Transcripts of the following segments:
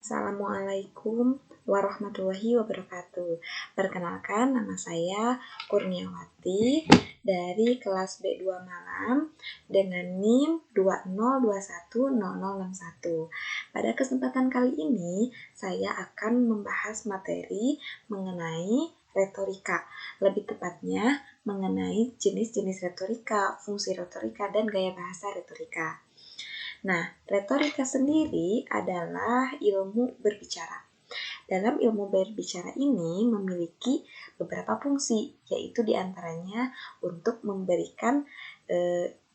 Assalamualaikum warahmatullahi wabarakatuh. Perkenalkan, nama saya Kurniawati dari kelas B2 Malam dengan NIM 20210061. Pada kesempatan kali ini, saya akan membahas materi mengenai retorika. Lebih tepatnya, mengenai jenis-jenis retorika, fungsi retorika, dan gaya bahasa retorika. Nah, retorika sendiri adalah ilmu berbicara. Dalam ilmu berbicara ini memiliki beberapa fungsi, yaitu diantaranya untuk memberikan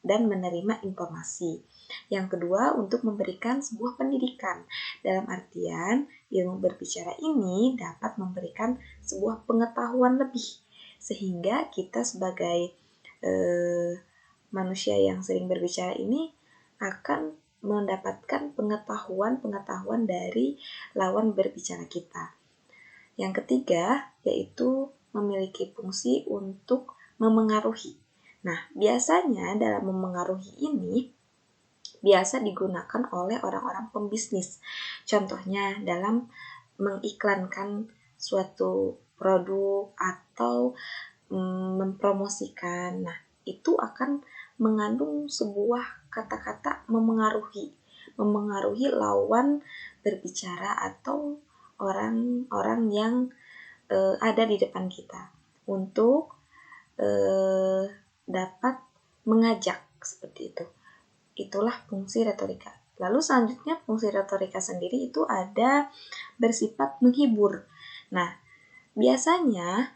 dan menerima informasi. Yang kedua, untuk memberikan sebuah pendidikan. Dalam artian, ilmu berbicara ini dapat memberikan sebuah pengetahuan lebih, sehingga kita sebagai manusia yang sering berbicara ini akan mendapatkan pengetahuan dari lawan berbicara kita. Yang ketiga, yaitu memiliki fungsi untuk memengaruhi. Nah, biasanya dalam memengaruhi ini biasa digunakan oleh orang-orang pembisnis. Contohnya dalam mengiklankan suatu produk atau mempromosikan. Nah, itu akan mengandung sebuah kata-kata memengaruhi lawan berbicara atau orang-orang yang ada di depan kita untuk dapat mengajak seperti itu. Itulah fungsi retorika. Lalu selanjutnya fungsi retorika sendiri itu ada bersifat menghibur. Nah, biasanya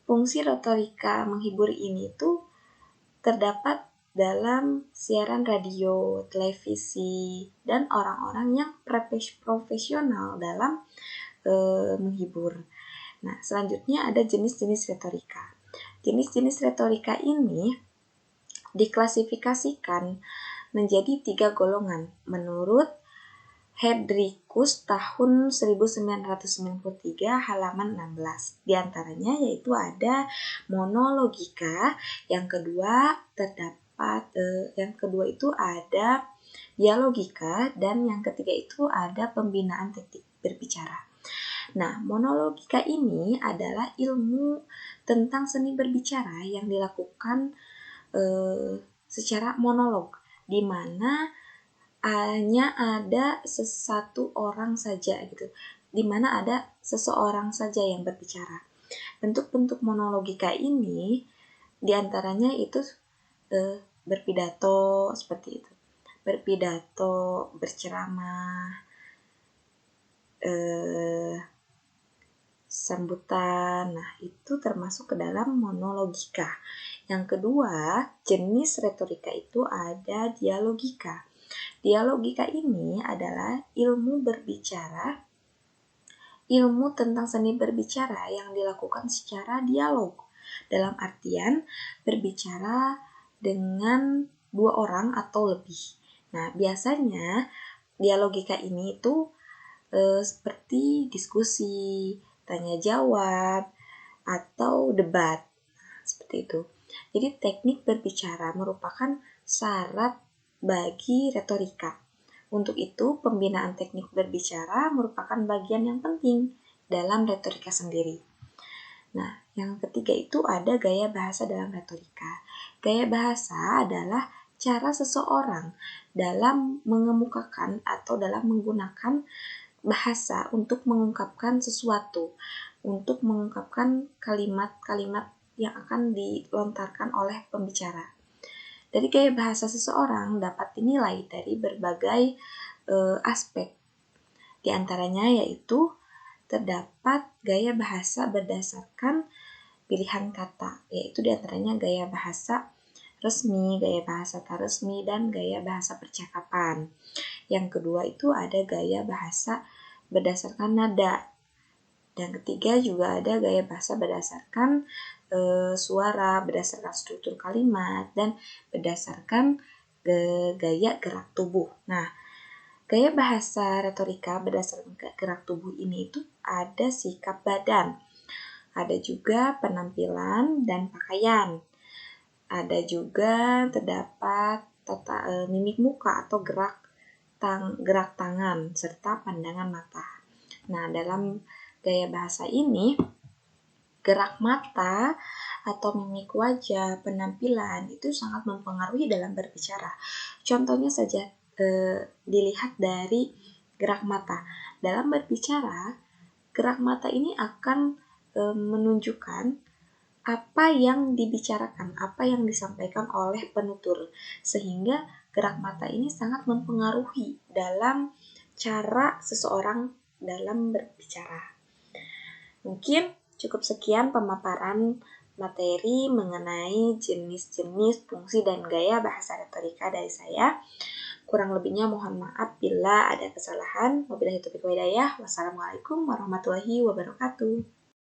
fungsi retorika menghibur ini tuh terdapat dalam siaran radio, televisi, dan orang-orang yang profesional dalam menghibur. Nah, selanjutnya ada jenis-jenis retorika. Jenis-jenis retorika ini diklasifikasikan menjadi 3 golongan menurut Hedrikus tahun 1993 halaman 16. Di antaranya yaitu ada monologika, yang kedua itu ada dialogika, dan yang ketiga itu ada pembinaan teknik berbicara. Nah, monologika ini adalah ilmu tentang seni berbicara yang dilakukan secara monolog, di mana hanya ada satu orang saja gitu, di mana ada seseorang saja yang berbicara. Bentuk-bentuk monologika ini diantaranya itu berpidato seperti itu, berpidato, berceramah, sambutan. Nah, itu termasuk ke dalam monologika. Yang kedua, jenis retorika itu ada dialogika. Dialogika ini adalah ilmu berbicara, ilmu tentang seni berbicara yang dilakukan secara dialog. Dalam artian berbicara dengan 2 orang atau lebih. Nah, biasanya dialogika ini itu seperti diskusi, tanya jawab, atau debat. Nah, seperti itu. Jadi teknik berbicara merupakan syarat bagi retorika. Untuk itu, pembinaan teknik berbicara merupakan bagian yang penting dalam retorika sendiri. Nah, yang ketiga itu ada gaya bahasa dalam retorika. Gaya bahasa adalah cara seseorang dalam mengemukakan atau dalam menggunakan bahasa untuk mengungkapkan sesuatu, untuk mengungkapkan kalimat-kalimat yang akan dilontarkan oleh pembicara. Dari gaya bahasa seseorang dapat dinilai dari berbagai aspek. Di antaranya yaitu terdapat gaya bahasa berdasarkan pilihan kata, yaitu di antaranya gaya bahasa resmi, gaya bahasa tak resmi, dan gaya bahasa percakapan. Yang kedua itu ada gaya bahasa berdasarkan nada. Dan ketiga juga ada gaya bahasa berdasarkan suara, berdasarkan struktur kalimat, dan berdasarkan gaya gerak tubuh. Nah, gaya bahasa retorika berdasarkan gerak tubuh ini itu ada sikap badan, ada juga penampilan dan pakaian, ada juga terdapat mimik muka atau gerak gerak tangan, serta pandangan mata. Nah, dalam gaya bahasa ini, gerak mata atau mimik wajah, penampilan itu sangat mempengaruhi dalam berbicara. Contohnya saja dilihat dari gerak mata. Dalam berbicara, gerak mata ini akan menunjukkan apa yang dibicarakan, apa yang disampaikan oleh penutur, sehingga gerak mata ini sangat mempengaruhi dalam cara seseorang dalam berbicara. Mungkin cukup sekian pemaparan materi mengenai jenis-jenis, fungsi, dan gaya bahasa retorika dari saya. Kurang lebihnya mohon maaf bila ada kesalahan. Wabillahi taufiq wal hidayah. Wassalamualaikum warahmatullahi wabarakatuh.